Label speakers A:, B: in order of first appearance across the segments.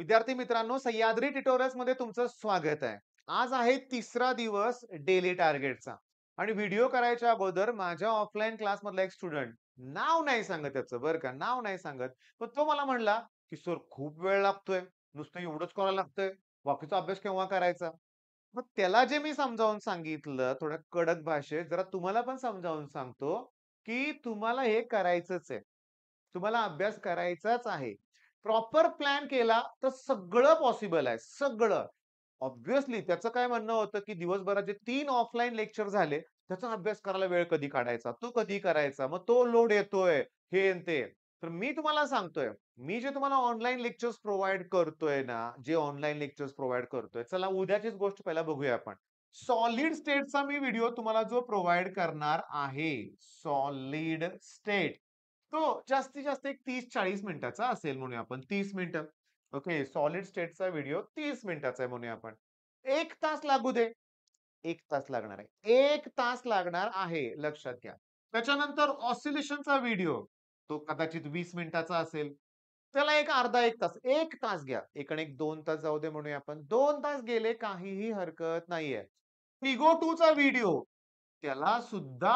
A: विद्यार्थी मित्रांनो, सह्याद्री ट्युटोरियल्स मध्ये तुमचं स्वागत आहे. आज आहे तिसरा दिवस डेली टार्गेटचा आणि व्हिडिओ करायच्या अगोदर माझ्या ऑफलाईन क्लास मधला एक स्टुडंट, नाव नाही सांगत त्याचं बरं का, नाव नाही सांगत, पण तो मला म्हणला की सर खूप वेळ लागतोय, नुसतं एवढंच करायला लागतंय, बाकीचा अभ्यास केव्हा करायचा. मग त्याला जे मी समजावून सांगितलं थोड्या कडक भाषेत, जरा तुम्हाला पण समजावून सांगतो की तुम्हाला हे करायचंच आहे. तुम्हाला अभ्यास करायचाच आहे. प्रॉपर प्लॅन केला तर सगळं पॉसिबल आहे, सगळं. ऑब्व्हियसली त्याचं काय म्हणणं होतं, की दिवसभराचे 3 ऑफलाईन लेक्चर झाले, त्याचा अभ्यास करायला वेळ कधी काढायचा? तो कधी करायचा? मग तो लोड येतोय, हे अन् ते. तर मी तुम्हाला सांगतोय, मी जे तुम्हाला ऑनलाईन लेक्चर्स प्रोव्हाईड करतोय ना, जे ऑनलाईन लेक्चर्स प्रोव्हाईड करतोय. चला उद्याचीच गोष्ट पहिला बघूया आपण. सॉलिड स्टेटचा मी व्हिडिओ तुम्हाला जो प्रोव्हाईड करणार आहे, सॉलिड स्टेट. तो जास्तीत जास्त एक 30-40 मिनिटाचा असेल म्हणूया आपण 30 मिनिटं. ओके. सॉलिड स्टेटचा व्हिडिओ 30 मिनिटाचा आहे म्हणूया आपण. 1 तास लागू दे. 1 तास लागणार आहे. 1 तास लागणार आहे लक्षात घ्या. त्याच्यानंतर ऑसिलेशनचा व्हिडिओ तो कदाचित 20 मिनिटाचा असेल. त्याला एक अर्धा 1 तास, 1 तास घ्या. 1 आणि 1 2 तास जाऊ दे म्हणूया आपण. 2 तास गेले काहीही हरकत नाहीये. Trigo 2 चा व्हिडिओ त्याला सुद्धा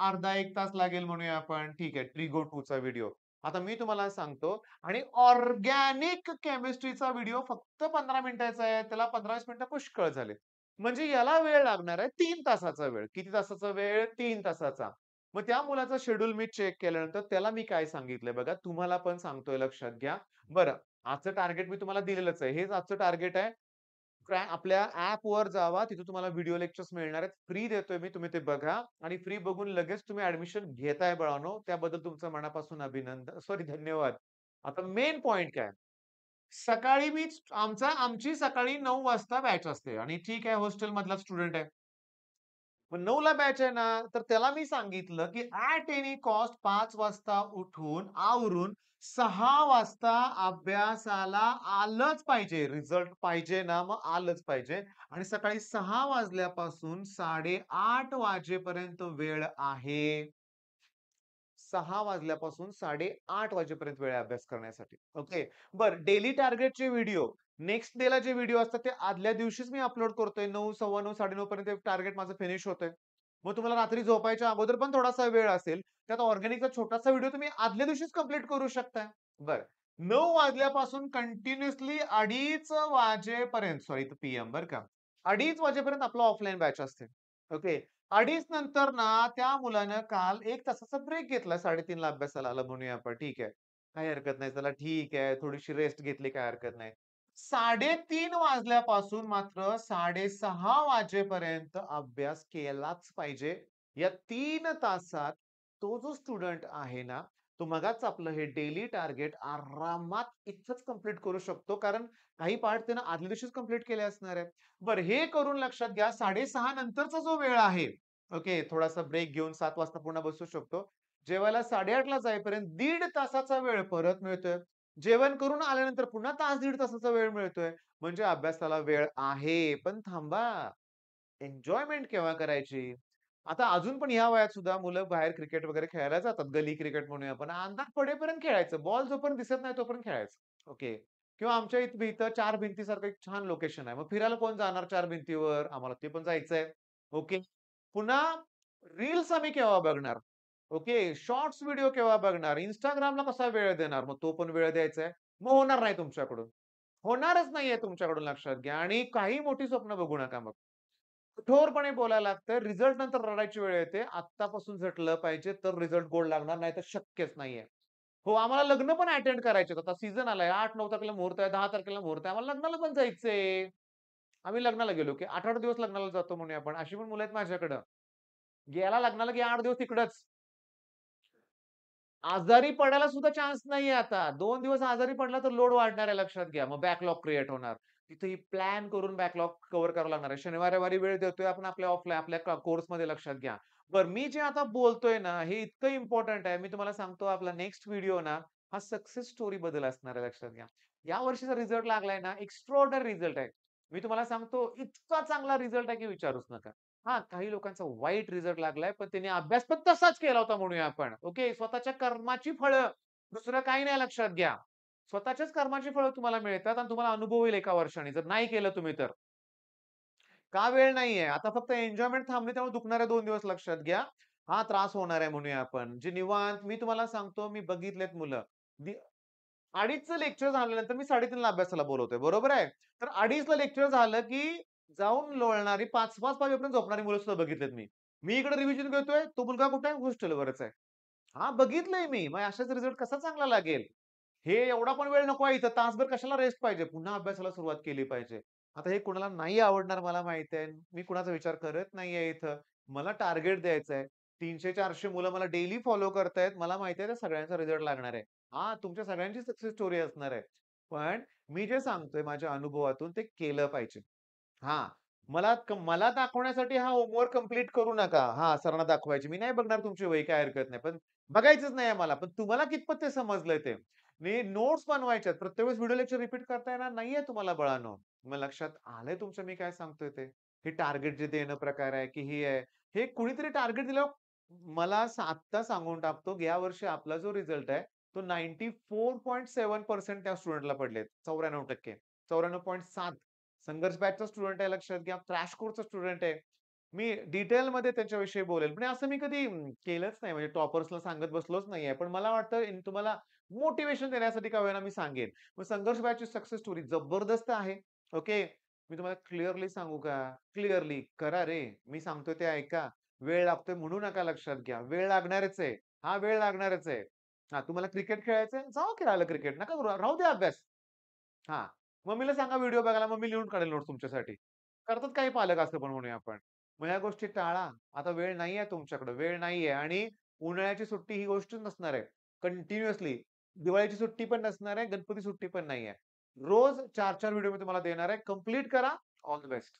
A: अर्धा 1 तास लागेल म्हणूया आपण. ठीक आहे. Trigo 2 चा व्हिडिओ. आता मी तुम्हाला सांगतो आणि ऑर्गॅनिक केमिस्ट्रीचा व्हिडिओ फक्त 15 मिनिटाचा आहे. त्याला 15-20 मिनिटं पुष्कळ झाले. म्हणजे याला वेळ लागणार आहे 3 तासाचा वेळ. किती तासाचा वेळ? 3 तासाचा. मग त्या मुलाचा शेड्यूल मी चेक केल्यानंतर त्याला मी काय सांगितलंय बघा, तुम्हाला पण सांगतोय लक्षात घ्या. बरं, आजचं टार्गेट मी तुम्हाला दिलेलंच आहे. हेच आजचं टार्गेट आहे. आपल्या ॲपवर जावा. तिथे तुम्हाला व्हिडिओ लेक्चर्स मिळणार आहेत. फ्री देतोय मी. तुम्ही ते बघा आणि फ्री बघून लगेच तुम्ही ॲडमिशन घेताय बाळांनो. त्याबद्दल तुमचं मनापासून सॉरी धन्यवाद. आता मेन पॉइंट काय? सकाळी आमची सकाळी 9 वाजता बॅच असते आणि ठीक आहे हॉस्टेलमधला स्टुडंट आहे. पण 9 ला बॅच आहे ना, तर त्याला मी सांगितलं, की ॲट एनी कॉस्ट 5 वाजता उठून, आवरून 6 वाजता अभ्यासाला आलंच पाहिजे. रिझल्ट पाहिजे ना, मग आलंच पाहिजे. आणि सकाळी 6 वाजल्यापासून 8:30 वाजेपर्यंत वेळ आहे. 6 वाजल्यापासून 8:30 वाजेपर्यंत वेळ आहे अभ्यास करण्यासाठी. ओके. बरं डेली टार्गेटचे व्हिडिओ नेक्स्ट डेला जे व्हिडिओ असतात ते आदल्या दिवशीच मी अपलोड करतोय. 9, 9:15, 9:30 पर्यंत टार्गेट माझं फिनिश होतंय. मग तुम्हाला रात्री झोपायच्या अगोदर पण थोडासा वेळ असेल. त्यात ऑर्गॅनिकचा छोटासा व्हिडिओ तुम्ही आदल्या दिवशीच कंप्लीट करू शकता. बरं. 9 वाजल्यापासून कंटिन्युअसली 2:30 वाजेपर्यंत सॉरी पीएम बरं का. 2:30 वाजेपर्यंत आपला ऑफलाईन बॅच असते. ओके. 2:30 नंतर ना त्या मुलानं काल 1 तासाचा ब्रेक घेतला. 3:30 ला अभ्यासाला आला म्हणूया आपण. ठीक आहे. काही हरकत नाही. चला ठीक आहे. थोडीशी रेस्ट घेतली काही हरकत नाही. 3:30 वाजल्यापासून मात्र 6:30 वाजेपर्यंत अभ्यास केलाच पाहिजे. या 3 तासात तो जो स्टुडंट आहे ना, तो मगाच आपलं हे डेली टार्गेट आरामात इथंच कंप्लीट करू शकतो. कारण काही पार्ट त्यानं आदल्या दिवशीच कंप्लीट केले असणार आहे. बरं हे करून लक्षात घ्या 6:30 नंतरचा जो वेळ आहे, ओके, थोडासा ब्रेक घेऊन 7 वाजता पुन्हा बसू शकतो. जेवायला 8:30 ला जाईपर्यंत 1.5 तासाचा वेळ परत मिळतोय. जेवण करून आल्यानंतर पुन्हा तास 1.5 तासाचा वेळ मिळतोय. म्हणजे अभ्यासाला वेळ आहे. पण थांबा, एन्जॉयमेंट केव्हा करायची? आता अजून पण ह्या वयात सुद्धा मुलं बाहेर क्रिकेट वगैरे खेळायला जातात. गली क्रिकेट म्हणूया आपण. अंधार पडेपर्यंत खेळायचं. बॉल जोपर्यंत दिसत नाही तोपर्यंत खेळायचं. ओके. किंवा आमच्या इथं 4 भिंतीसारखं एक छान लोकेशन आहे. मग फिरायला कोण जाणार 4 भिंतीवर? आम्हाला ते पण जायचंय. ओके. पुन्हा रील्स आम्ही केव्हा बघणार? ओके. शॉर्ट्स व्हिडिओ केव्हा बघणार? Instagramला कसा वेळ देणार? मग तो पण वेळ द्यायचा आहे. मग होणार नाही तुमच्याकडून. होणारच नाहीये तुमच्याकडून लक्षात घ्या आणि काही मोठी स्वप्न बघू नका मग. कठोरपणे बोलायला लागतं. रिझल्ट नंतर रडायची वेळ येते. आत्तापासून झटलं पाहिजे तर रिझल्ट गोड लागणार नाही तर शक्यच नाहीये. हो, आम्हाला लग्न पण अटेंड करायचे आता सीझन आलाय. 8-9 तारखेला मुहूर्त आहे, 10 तारखेला मुहूर्त आहे. आम्हाला लग्नाला पण जायचंय. आम्ही लग्नाला गेलो, की 8-8 दिवस लग्नाला जातो म्हणूया आपण. अशी पण मुलं आहेत माझ्याकडं. गेला लग्नाला की 8 दिवस तिकडंच. आजारी पडायला सुद्धा चान्स नाहीये आता. 2 दिवस आजारी पडला तर लोड वाढणार आहे लक्षात घ्या. मग बॅकलॉग क्रिएट होणार. तिथेही प्लॅन करून बॅकलॉग कव्हर करावा लागणार आहे. शनिवार-रविवारी वेळ देतोय आपण आपल्या कोर्समध्ये लक्षात घ्या. बरं मी जे आता बोलतोय ना, हे इतकं इम्पोर्टंट आहे. मी तुम्हाला सांगतो आपला नेक्स्ट व्हिडिओ ना, हा सक्सेस स्टोरी बद्दल असणार आहे लक्षात घ्या. या वर्षीचा रिझल्ट लागलाय ना, एक्स्ट्राऑर्डिनरी रिझल्ट आहे. मी तुम्हाला सांगतो इतका चांगला रिझल्ट आहे की विचारूच नका. हां, काही लोकांचा वाईट रिझल्ट लागलाय, पण त्यांनी अभ्यास पण तसाच केला होता म्हणूया आपण. ओके. स्वतःच्या कर्माची फळं. दुसरं काही नाही लक्षात घ्या. स्वतःच्याच कर्माची फळं तुम्हाला मिळतात आणि तुम्हाला अनुभव येईल एका वर्षाने जर नाही केलं तुम्ही तर. का वेळ नाहीये. आता फक्त एन्जॉयमेंट थांबली त्यामुळे दुखणारे 2 दिवस लक्षात घ्या. हा त्रास होणार आहे म्हणूया आपण. जे निवांत मी तुम्हाला सांगतो मी बघितलेत मुलं. 2:30चं लेक्चर झाल्यानंतर मी 3:30ला अभ्यासाला बोलवतोय. बरोबर आहे? तर 2:30ला लेक्चर झालं, की जाऊन लोळणारी 5-5 वाजेपर्यंत झोपणारी मुलं सुद्धा बघितलेत मी. मी इकडे रिव्हिजन घेतोय, तो मुलगा कुठे आहे? हॉस्टेलवरच आहे. हां, बघितलंय मी. मग अशाच रिझल्ट कसा चांगला लागेल? हे एवढा पण वेळ नको आहे इथं. तासभर कशाला रेस्ट पाहिजे? पुन्हा अभ्यासाला सुरुवात केली पाहिजे. आता हे कुणाला नाही आवडणार मला माहिती आहे. मी कुणाचा विचार करत नाहीये इथं. मला टार्गेट द्यायचंय. 300-400 मुलं मला डेली फॉलो करतायत. मला माहिती आहे त्या सगळ्यांचा रिझल्ट लागणार आहे. हां, तुमच्या सगळ्यांची सक्सेस स्टोरी असणार आहे. पण मी जे सांगतोय माझ्या अनुभवातून ते केलं पाहिजे. हां, मला दाखवण्यासाठी हा होमवर्क कंप्लीट करू नका. हां, सरांना दाखवायची. मी नाही बघणार तुमची वही, काही हरकत नाही. पण बघायचंच नाही आहे मला. पण तुम्हाला कितपत ते समजलंय ते. मी नोट्स बनवायच्यात. प्रत्येक वेळेस व्हिडिओ लेक्चर रिपीट करता येणार नाहीये तुम्हाला बाळांनो. मग लक्षात आलंय तुमच्या मी काय सांगतोय ते. हे टार्गेट जे देणं प्रकार आहे, की ही आहे. हे कुणीतरी टार्गेट दिल्यावर मला आत्ता सांगून टाकतो, यावर्षी आपला जो रिझल्ट आहे, तो 94.7% त्या स्टुडंटला पडलेत. 94% 94.7 संघर्ष बॅचचा स्टुडंट आहे लक्षात घ्या. क्रॅश कोर्सचा स्टुडंट आहे. मी डिटेलमध्ये त्याच्याविषयी बोलेल. पण असं मी कधी केलंच नाही म्हणजे टॉपर्सला सांगत बसलोच नाहीये. पण मला वाटतं तुम्हाला मोटिव्हेशन देण्यासाठी का होईना मी सांगेन. मग संघर्ष बॅचची सक्सेस स्टोरी जबरदस्त आहे. ओके. मी तुम्हाला क्लिअरली सांगू का? क्लिअरली करा रे. मी सांगतोय ते ऐका. वेळ लागतोय म्हणू नका लक्षात घ्या. वेळ लागणारच आहे. हां, वेळ लागणारच आहे. हां, तुम्हाला क्रिकेट खेळायचंय? जावा खेळायला क्रिकेट. नका करू. राहू द्या अभ्यास. हां. मम्मीला सांगा व्हिडिओ बघायला. मम्मी लिहून काढेल नोट्स तुमच्यासाठी. करतात काही पालक असं पण म्हणूया आपण. मग ह्या गोष्टी टाळा. आता वेळ नाहीये तुमच्याकडे. वेळ नाहीये आणि उन्हाळ्याची सुट्टी ही गोष्ट नसणार आहे. कंटिन्युअसली. दिवाळीची सुट्टी पण नसणार आहे. गणपती सुट्टी पण नाहीये. रोज 4-4 व्हिडिओ मी तुम्हाला देणार आहे. कंप्लीट करा. All the best.